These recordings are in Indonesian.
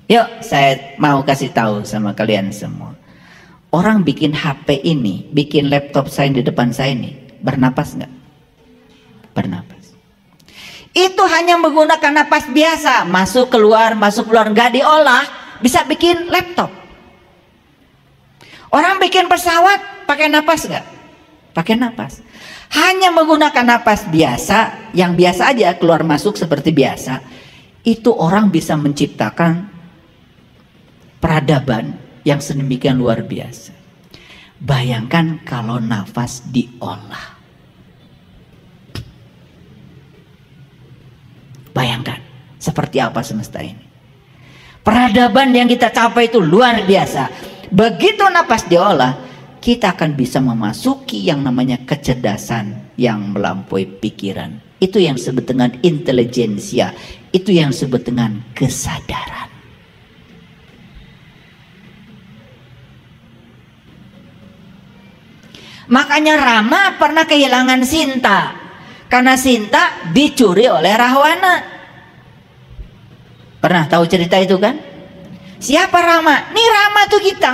Yuk, saya mau kasih tahu sama kalian semua. Orang bikin HP ini, bikin laptop saya di depan saya ini, bernapas nggak? Bernapas. Itu hanya menggunakan napas biasa, masuk keluar, nggak diolah, bisa bikin laptop. Orang bikin pesawat pakai napas nggak? Pakai napas. Hanya menggunakan napas biasa, yang biasa aja keluar masuk seperti biasa, itu orang bisa menciptakan peradaban yang sedemikian luar biasa. Bayangkan kalau nafas diolah. Bayangkan seperti apa semesta ini. Peradaban yang kita capai itu luar biasa. Begitu nafas diolah, kita akan bisa memasuki yang namanya kecerdasan yang melampaui pikiran. Itu yang disebut dengan intelijensia. Itu yang disebut dengan kesadaran. Makanya Rama pernah kehilangan Sinta. Karena Sinta dicuri oleh Rahwana. Pernah tahu cerita itu kan? Siapa Rama? Nih Rama tuh kita.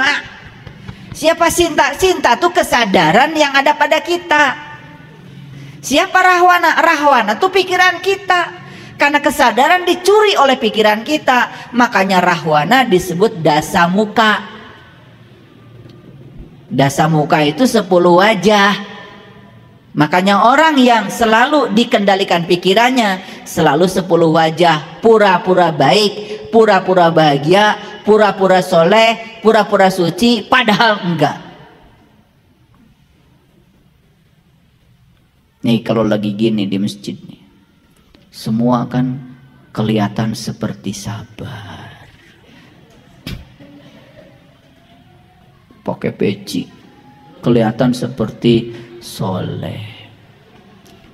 Siapa Sinta? Sinta tuh kesadaran yang ada pada kita. Siapa Rahwana? Rahwana tuh pikiran kita. Karena kesadaran dicuri oleh pikiran kita, makanya Rahwana disebut Dasamuka. Dasamuka itu 10 wajah. Makanya orang yang selalu dikendalikan pikirannya selalu 10 wajah, pura-pura baik, pura-pura bahagia, pura-pura soleh, pura-pura suci, padahal enggak. Nih kalau lagi gini di masjid nih, semua kan kelihatan seperti sabar, pakai peci, kelihatan seperti soleh,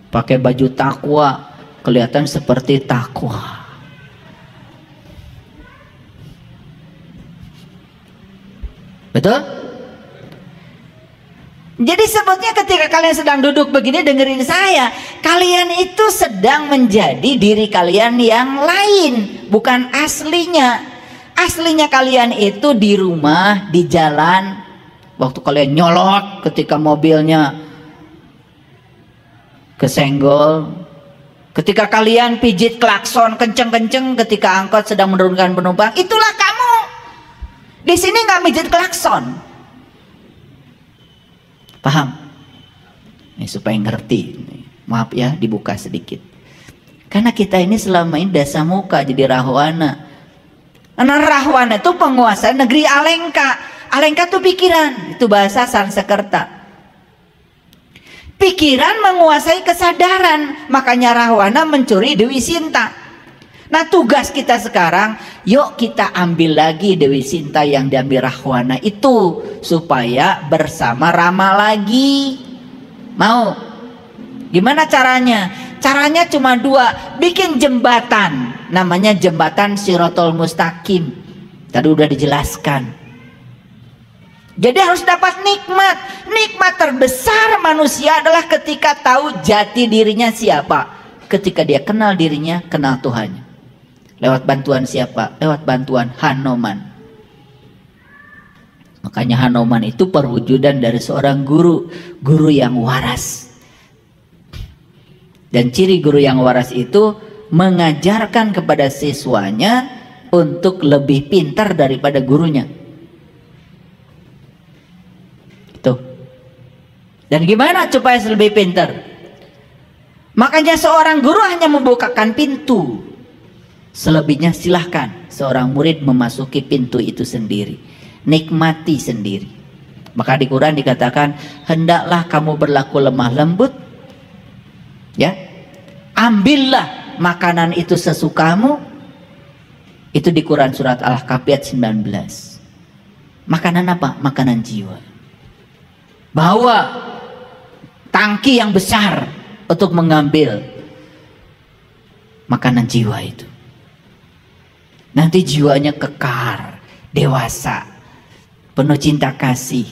pakai baju takwa, kelihatan seperti takwa. Betul? Jadi sebetulnya ketika kalian sedang duduk begini dengerin saya, kalian itu sedang menjadi diri kalian yang lain, bukan aslinya. Aslinya kalian itu di rumah, di jalan, waktu kalian nyolot ketika mobilnya kesenggol, ketika kalian pijit klakson kenceng-kenceng ketika angkot sedang menurunkan penumpang, itulah kamu. Di sini nggak pijit klakson. Paham? Ini supaya ngerti. Maaf ya, dibuka sedikit. Karena kita ini selama ini Dasamuka jadi Rahwana. Karena Rahwana itu penguasa negeri Alengka. Alengka itu pikiran, itu bahasa Sanskerta. Pikiran menguasai kesadaran, makanya Rahwana mencuri Dewi Sinta. Nah tugas kita sekarang, yuk kita ambil lagi Dewi Sinta yang diambil Rahwana itu, supaya bersama Rama lagi. Mau? Gimana caranya? Caranya cuma 2, bikin jembatan, namanya jembatan Shirathul Mustaqim. Tadi udah dijelaskan. Jadi harus dapat nikmat. Nikmat terbesar manusia adalah ketika tahu jati dirinya siapa. Ketika dia kenal dirinya, kenal Tuhannya. Lewat bantuan siapa? Lewat bantuan Hanuman. Makanya Hanuman itu perwujudan dari seorang guru. Guru yang waras. Dan ciri guru yang waras itu mengajarkan kepada siswanya untuk lebih pintar daripada gurunya. Dan gimana supaya lebih pintar? Makanya seorang guru hanya membukakan pintu. Selebihnya silahkan seorang murid memasuki pintu itu sendiri. Nikmati sendiri. Maka di Quran dikatakan, hendaklah kamu berlaku lemah lembut. Ya, ambillah makanan itu sesukamu. Itu di Quran surat Al-Kahfi ayat 19. Makanan apa? Makanan jiwa. Bawa tangki yang besar untuk mengambil makanan jiwa itu. Nanti jiwanya kekar, dewasa, penuh cinta kasih,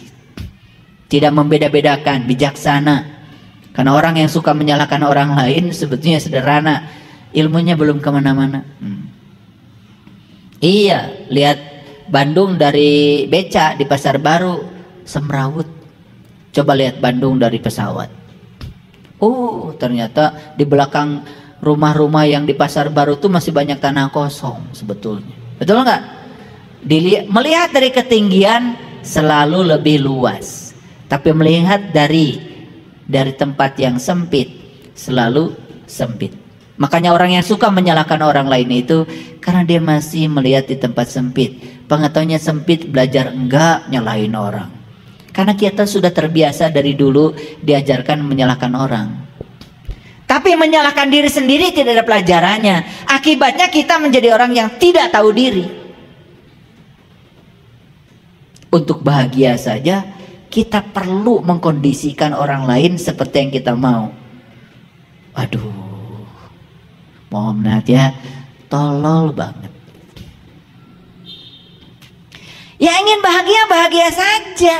tidak membeda-bedakan, bijaksana. Karena orang yang suka menyalahkan orang lain sebetulnya sederhana, ilmunya belum kemana-mana. Iya, lihat Bandung dari beca di Pasar Baru semrawut. Coba lihat Bandung dari pesawat. Oh, ternyata di belakang rumah-rumah yang di Pasar Baru tuh masih banyak tanah kosong sebetulnya. Betul nggak? Melihat dari ketinggian selalu lebih luas, tapi melihat dari tempat yang sempit selalu sempit. Makanya orang yang suka menyalahkan orang lain itu karena dia masih melihat di tempat sempit. Pengetahuannya sempit, belajar enggak nyalahin orang. Karena kita sudah terbiasa dari dulu diajarkan menyalahkan orang. Tapi menyalahkan diri sendiri tidak ada pelajarannya. Akibatnya kita menjadi orang yang tidak tahu diri. Untuk bahagia saja kita perlu mengkondisikan orang lain seperti yang kita mau. Aduh, mohon maaf ya, tolol banget. Ya ingin bahagia, bahagia saja.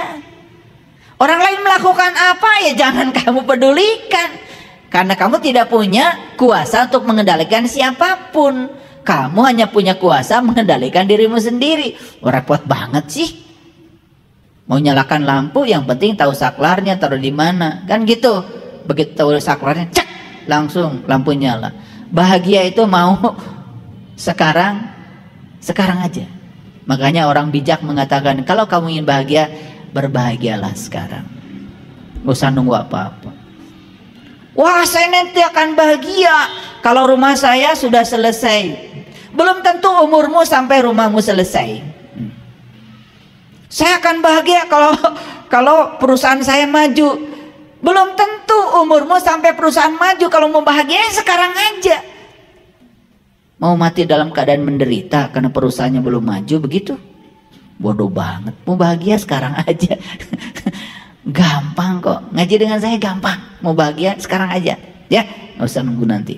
Orang lain melakukan apa ya jangan kamu pedulikan. Karena kamu tidak punya kuasa untuk mengendalikan siapapun. Kamu hanya punya kuasa mengendalikan dirimu sendiri. Repot banget sih. Mau nyalakan lampu yang penting tahu saklarnya taruh di mana. Kan gitu. Begitu tahu saklarnya cek langsung lampu nyala. Bahagia itu mau sekarang aja. Makanya orang bijak mengatakan kalau kamu ingin bahagia, berbahagialah sekarang. Gak usah nunggu apa-apa. Wah, saya nanti akan bahagia kalau rumah saya sudah selesai. Belum tentu umurmu sampai rumahmu selesai. Saya akan bahagia kalau perusahaan saya maju. Belum tentu umurmu sampai perusahaan maju. Kalau mau bahagia sekarang aja. Mau mati dalam keadaan menderita karena perusahaannya belum maju begitu? Bodoh banget. Mau bahagia sekarang aja. Gampang kok. Ngaji dengan saya gampang. Mau bahagia sekarang aja. Ya, nggak usah nunggu nanti.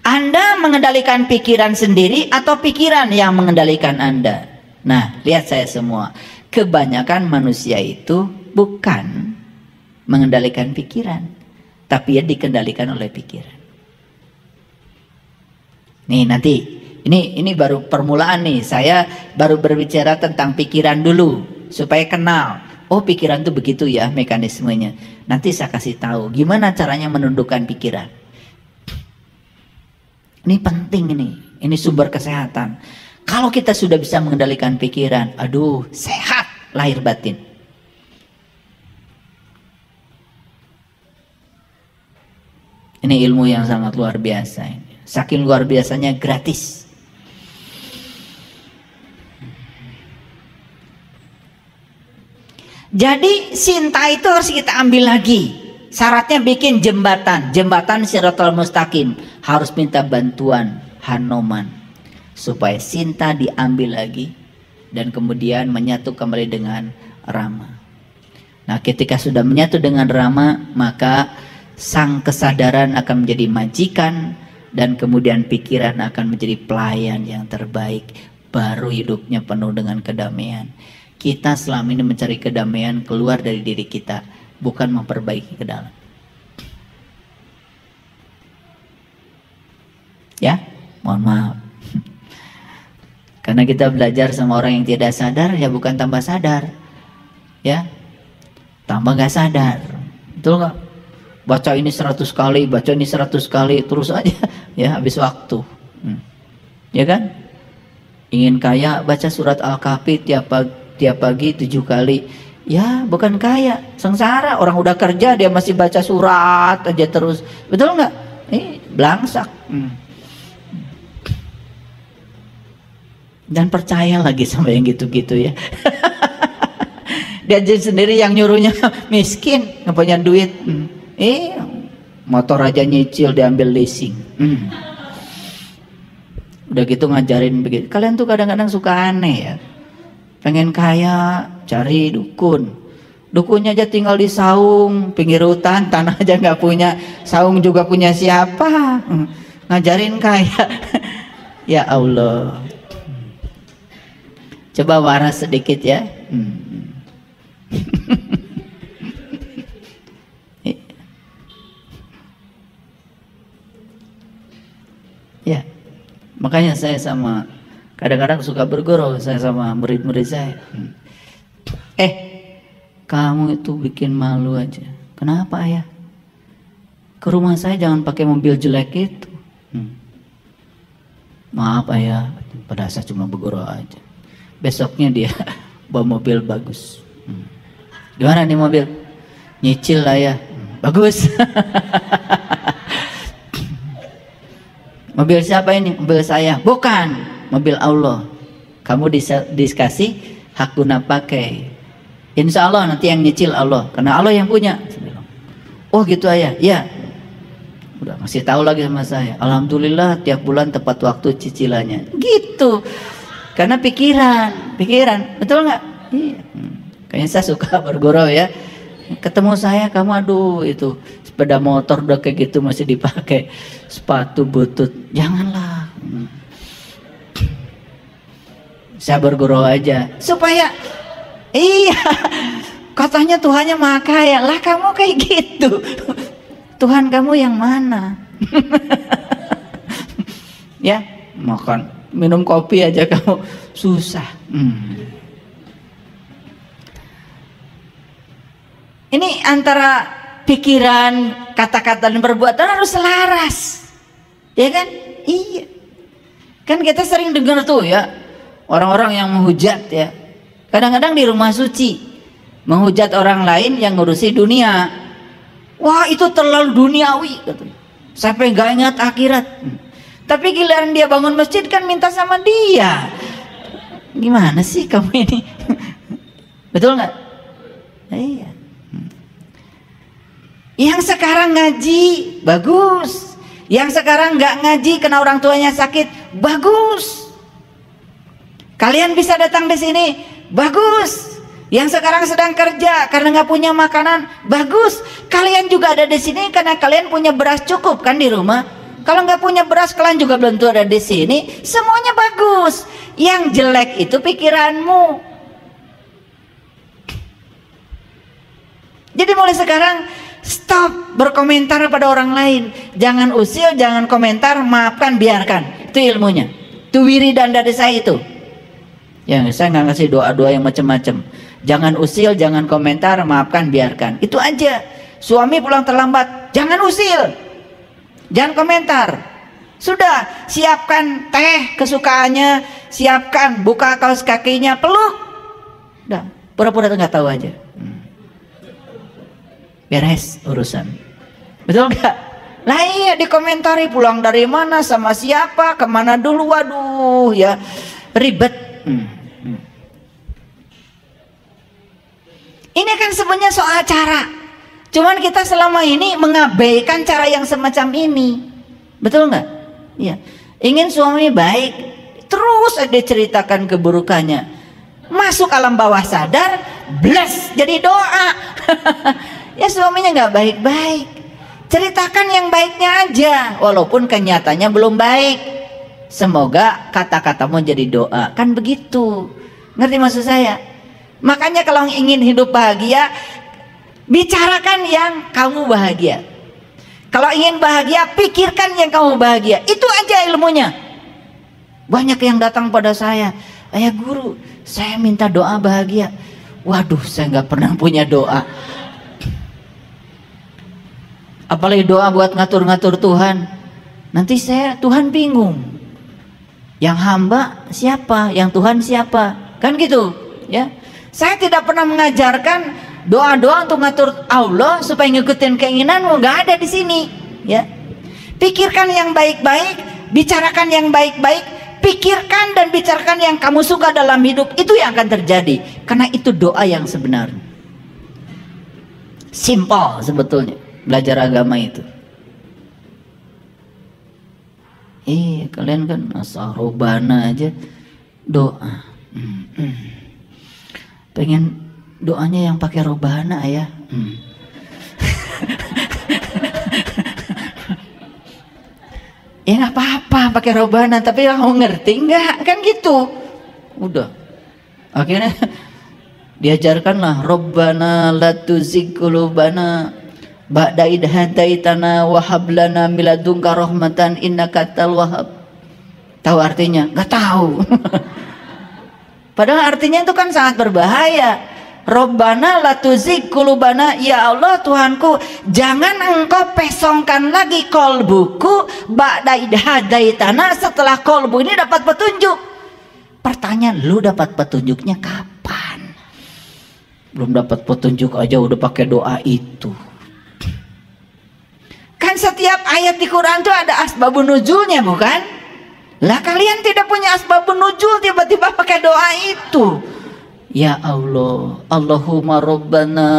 Anda mengendalikan pikiran sendiri atau pikiran yang mengendalikan Anda? Nah, lihat saya semua. Kebanyakan manusia itu bukan mengendalikan pikiran, tapi ya dikendalikan oleh pikiran. Nih nanti ini baru permulaan nih. Saya baru berbicara tentang pikiran dulu supaya kenal. Oh, pikiran tuh begitu ya mekanismenya. Nanti saya kasih tahu gimana caranya menundukkan pikiran. Ini penting ini. Ini sumber kesehatan. Kalau kita sudah bisa mengendalikan pikiran, aduh, sehat lahir batin. Ini ilmu yang sangat luar biasa ini. Saking luar biasanya gratis. Jadi cinta itu harus kita ambil lagi. Syaratnya bikin jembatan Shiratal Mustaqim. Harus minta bantuan Hanuman supaya cinta diambil lagi dan kemudian menyatu kembali dengan Rama. Nah, ketika sudah menyatu dengan Rama, maka sang kesadaran akan menjadi majikan dan kemudian pikiran akan menjadi pelayan yang terbaik. Baru hidupnya penuh dengan kedamaian. Kita selama ini mencari kedamaian keluar dari diri kita, bukan memperbaiki ke dalam. Ya, mohon maaf. Karena kita belajar sama orang yang tidak sadar, ya bukan tambah sadar. Ya, tambah gak sadar. Betul gak? Baca ini 100 kali, baca ini 100 kali, terus aja. Ya, habis waktu. Ya kan? Ingin kaya, baca surat Al-Kahfi tiap pagi 7 kali. Ya, bukan kaya, sengsara. Orang udah kerja, dia masih baca surat aja terus. Betul nggak? Belangsak. Dan percaya lagi sama yang gitu-gitu ya. Dia sendiri yang nyuruhnya miskin, nggak punya duit. Motor aja nyicil, diambil leasing. Udah gitu ngajarin begitu. Kalian tuh kadang-kadang suka aneh ya. Pengen kaya, cari dukun. Dukunnya aja tinggal di saung, pinggir hutan, tanah aja nggak punya. Saung juga punya siapa? Ngajarin kaya. Ya Allah. Coba waras sedikit ya. Ya. Maka Makanya saya sama kadang-kadang suka bergurau saya sama murid-murid saya. Kamu itu bikin malu aja. Kenapa ayah? Ke rumah saya jangan pakai mobil jelek itu. Maaf ayah, pada saya cuma bergurau aja. Besoknya dia bawa mobil bagus. Gimana nih mobil? Nyicil ayah. Bagus. Mobil siapa ini? Mobil saya. Bukan, mobil Allah. Kamu dikasih hak guna pakai. Insya Allah nanti yang nyicil Allah, karena Allah yang punya. Oh gitu ayah. Ya. Udah masih tahu lagi sama saya. Alhamdulillah tiap bulan tepat waktu cicilannya. Gitu. Karena pikiran, betul nggak? Iya. Kayaknya saya suka bergurau ya. Ketemu saya, kamu aduh itu sepeda motor udah kayak gitu masih dipakai, sepatu butut, janganlah. Saya bergurau aja supaya iya, katanya Tuhannya maha kaya, lah kamu kayak gitu. Tuhan kamu yang mana? Ya, makan minum kopi aja kamu susah. Ini antara pikiran, kata-kata dan perbuatan harus selaras, ya kan? Iya, kan kita sering dengar tuh ya orang-orang yang menghujat ya. Kadang-kadang di rumah suci menghujat orang lain yang ngurusi dunia. Wah itu terlalu duniawi, katanya. Sampai nggak ingat akhirat. Tapi giliran dia bangun masjid kan minta sama dia. Gimana sih kamu ini? Betul nggak? Iya. Yang sekarang ngaji bagus, yang sekarang nggak ngaji kena orang tuanya sakit bagus. Kalian bisa datang di sini bagus. Yang sekarang sedang kerja karena nggak punya makanan bagus. Kalian juga ada di sini karena kalian punya beras cukup kan di rumah. Kalau nggak punya beras kalian juga belum tentu ada di sini. Semuanya bagus. Yang jelek itu pikiranmu. Jadi mulai sekarang stop berkomentar pada orang lain. Jangan usil, jangan komentar, maafkan, biarkan. Itu ilmunya. Itu wiridan dari saya itu. Ya, saya nggak ngasih doa-doa yang macam-macam. Jangan usil, jangan komentar, maafkan, biarkan. Itu aja. Suami pulang terlambat, jangan usil, jangan komentar. Sudah, siapkan teh kesukaannya, siapkan buka kaos kakinya, peluk. Udah, pura-pura nggak tahu aja. Beres urusan. Betul nggak? Lah iya, dikomentari pulang dari mana, sama siapa, kemana dulu, waduh ya ribet. Ini kan sebenarnya soal cara. Cuman kita selama ini mengabaikan cara yang semacam ini. Betul nggak? Iya. Ingin suami baik, terus ada ceritakan keburukannya. Masuk alam bawah sadar, bless jadi doa. Ya suaminya nggak baik-baik. Ceritakan yang baiknya aja, walaupun kenyataannya belum baik. Semoga kata-katamu jadi doa. Kan begitu. Ngerti maksud saya? Makanya kalau ingin hidup bahagia, bicarakan yang kamu bahagia. Kalau ingin bahagia, pikirkan yang kamu bahagia. Itu aja ilmunya. Banyak yang datang pada saya, ayah guru, saya minta doa bahagia. Waduh, saya nggak pernah punya doa. Apalagi doa buat ngatur-ngatur Tuhan. Nanti Tuhan bingung. Yang hamba siapa? Yang Tuhan siapa? Kan gitu, ya. Saya tidak pernah mengajarkan doa-doa untuk ngatur Allah supaya ngikutin keinginanmu, nggak ada di sini, ya. Pikirkan yang baik-baik, bicarakan yang baik-baik, pikirkan dan bicarakan yang kamu suka dalam hidup, itu yang akan terjadi. Karena itu doa yang sebenarnya. Simpel sebetulnya belajar agama itu. Kalian kan asal robana aja doa. Pengen doanya yang pakai robana ya. Ya nggak apa-apa pakai robana, tapi kamu ngerti nggak? Kan gitu. Udah. Akhirnya diajarkanlah Rabbana la tuzigh qulubana ba'da idh hadaitana wa hab lana min ladunka rahmatan innaka antal wahhab. Tahu artinya? Nggak tahu. Padahal artinya itu kan sangat berbahaya. Robbana la tuzigh qulubana, ya Allah Tuhanku, jangan engkau pesongkan lagi kolbuku ba'da idh hadaitana, setelah kolbu ini dapat petunjuk. Pertanyaan, lu dapat petunjuknya kapan? Belum dapat petunjuk aja udah pakai doa itu. Kan setiap ayat di Quran tuh ada asbabun nuzulnya, bukan? Lah kalian tidak punya asbabun nuzul, tiba-tiba pakai doa itu. Ya Allah, Allahumma Rabbana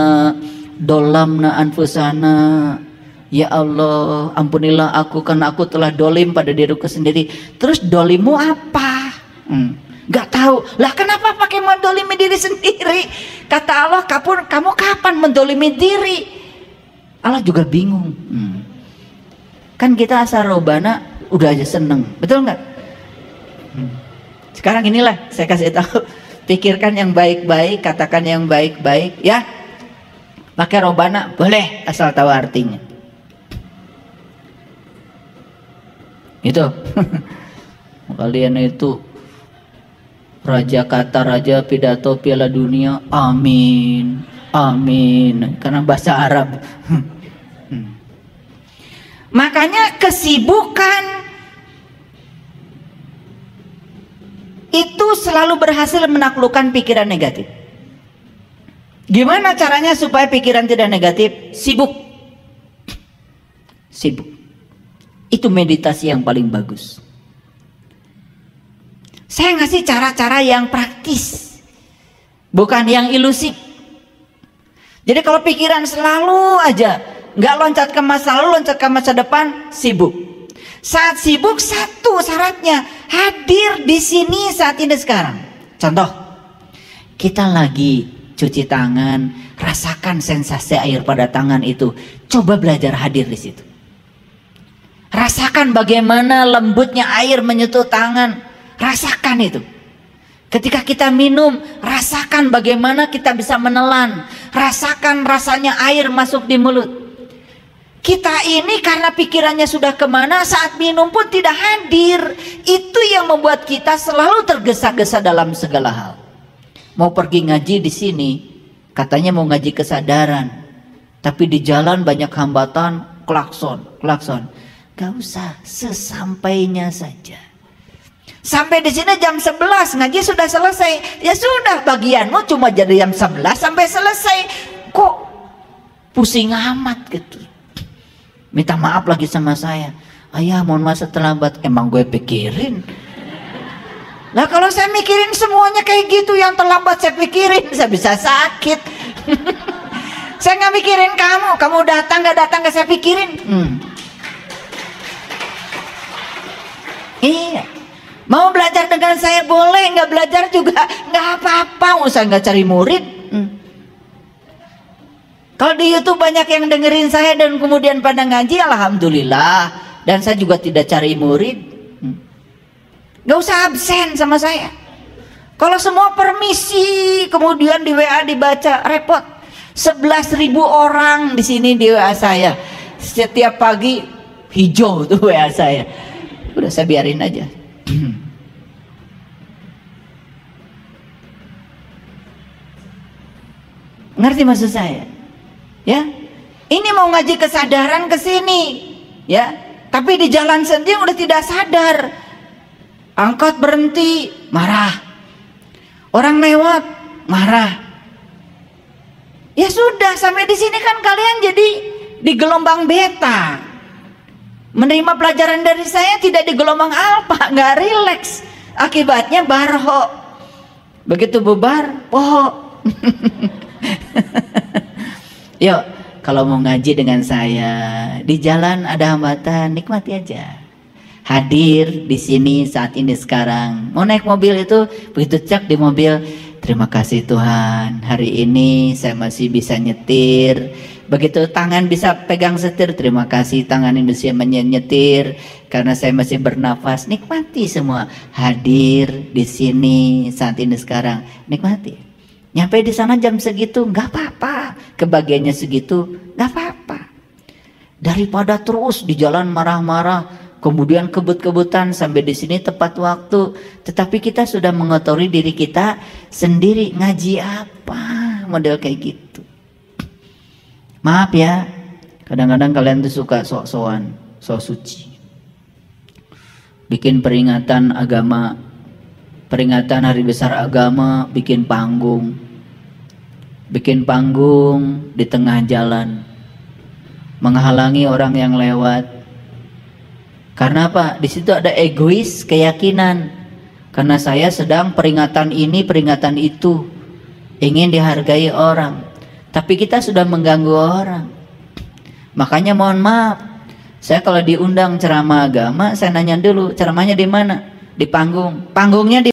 dolamna anfusana. Ya Allah, ampunilah aku karena aku telah dolim pada diriku sendiri. Terus dolimmu apa? Gak tahu. Lah kenapa pakai mendolimi diri sendiri? Kata Allah, kamu kapan mendolimi diri? Allah juga bingung. Kan kita asal Rabbana udah aja seneng, betul nggak? Sekarang inilah saya kasih tahu. Pikirkan yang baik-baik, katakan yang baik-baik, ya. Pakai Robbana boleh, asal tahu artinya. Itu. Kalian itu raja kata, raja pidato Piala Dunia, amin, amin, karena bahasa Arab. Makanya kesibukan itu selalu berhasil menaklukkan pikiran negatif. Gimana caranya supaya pikiran tidak negatif? Sibuk. Sibuk. Itu meditasi yang paling bagus. Saya ngasih cara-cara yang praktis, bukan yang ilusif. Jadi kalau pikiran selalu aja nggak loncat ke masa lalu, loncat ke masa depan, sibuk. Saat sibuk, satu syaratnya hadir di sini saat ini sekarang. Contoh, kita lagi cuci tangan, rasakan sensasi air pada tangan itu. Coba belajar hadir di situ. Rasakan bagaimana lembutnya air menyentuh tangan. Rasakan itu. Ketika kita minum, rasakan bagaimana kita bisa menelan. Rasakan rasanya air masuk di mulut. Kita ini karena pikirannya sudah kemana, saat minum pun tidak hadir. Itu yang membuat kita selalu tergesa-gesa dalam segala hal. Mau pergi ngaji di sini, katanya mau ngaji kesadaran, tapi di jalan banyak hambatan, klakson. Gak usah, sesampainya saja. Sampai di sini jam 11, ngaji sudah selesai. Ya sudah, bagianmu cuma jadi jam 11 sampai selesai. Kok pusing amat gitu. Minta maaf lagi sama saya. Ayah mohon maaf terlambat. Emang gue pikirin. Nah kalau saya mikirin semuanya kayak gitu, yang terlambat saya pikirin, saya bisa sakit. Saya nggak mikirin kamu datang nggak saya pikirin. Iya. Mau belajar dengan saya boleh, nggak belajar juga nggak apa-apa. Usah nggak cari murid. Kalau di YouTube banyak yang dengerin saya dan kemudian pada ngaji, alhamdulillah. Dan saya juga tidak cari murid. Gak usah absen sama saya. Kalau semua permisi, kemudian di WA dibaca, repot. 11.000 orang di sini di WA saya. Setiap pagi hijau tuh WA saya. Udah saya biarin aja. Ngerti maksud saya? Ya, ini mau ngaji kesadaran ke sini, ya. Tapi di jalan sendiri udah tidak sadar. Angkot berhenti, marah. Orang lewat, marah. Ya sudah, sampai di sini kan kalian jadi di gelombang beta. Menerima pelajaran dari saya tidak di gelombang alfa, nggak rileks. Akibatnya barho. Begitu bubar, poho. Yuk, kalau mau ngaji dengan saya, di jalan ada hambatan, nikmati aja. Hadir di sini saat ini sekarang. Mau naik mobil itu, begitu cek di mobil, terima kasih Tuhan, hari ini saya masih bisa nyetir. Begitu tangan bisa pegang setir, terima kasih tangan ini bisa menyetir karena saya masih bernafas. Nikmati semua. Hadir di sini saat ini sekarang, nikmati. Nyampe di sana jam segitu nggak apa-apa, kebagiannya segitu nggak apa-apa. Daripada terus di jalan marah-marah, kemudian kebut-kebutan sampai di sini tepat waktu, tetapi kita sudah mengotori diri kita sendiri. Ngaji apa model kayak gitu? Maaf ya, kadang-kadang kalian tuh suka sok-sokan, sok suci, bikin peringatan agama, peringatan hari besar agama, bikin panggung di tengah jalan, menghalangi orang yang lewat. Karena apa? Di situ ada egois keyakinan. Karena saya sedang peringatan ini, peringatan itu, ingin dihargai orang. Tapi kita sudah mengganggu orang. Makanya mohon maaf, saya kalau diundang ceramah agama, saya nanya dulu ceramahnya di mana? Di panggung. Panggungnya di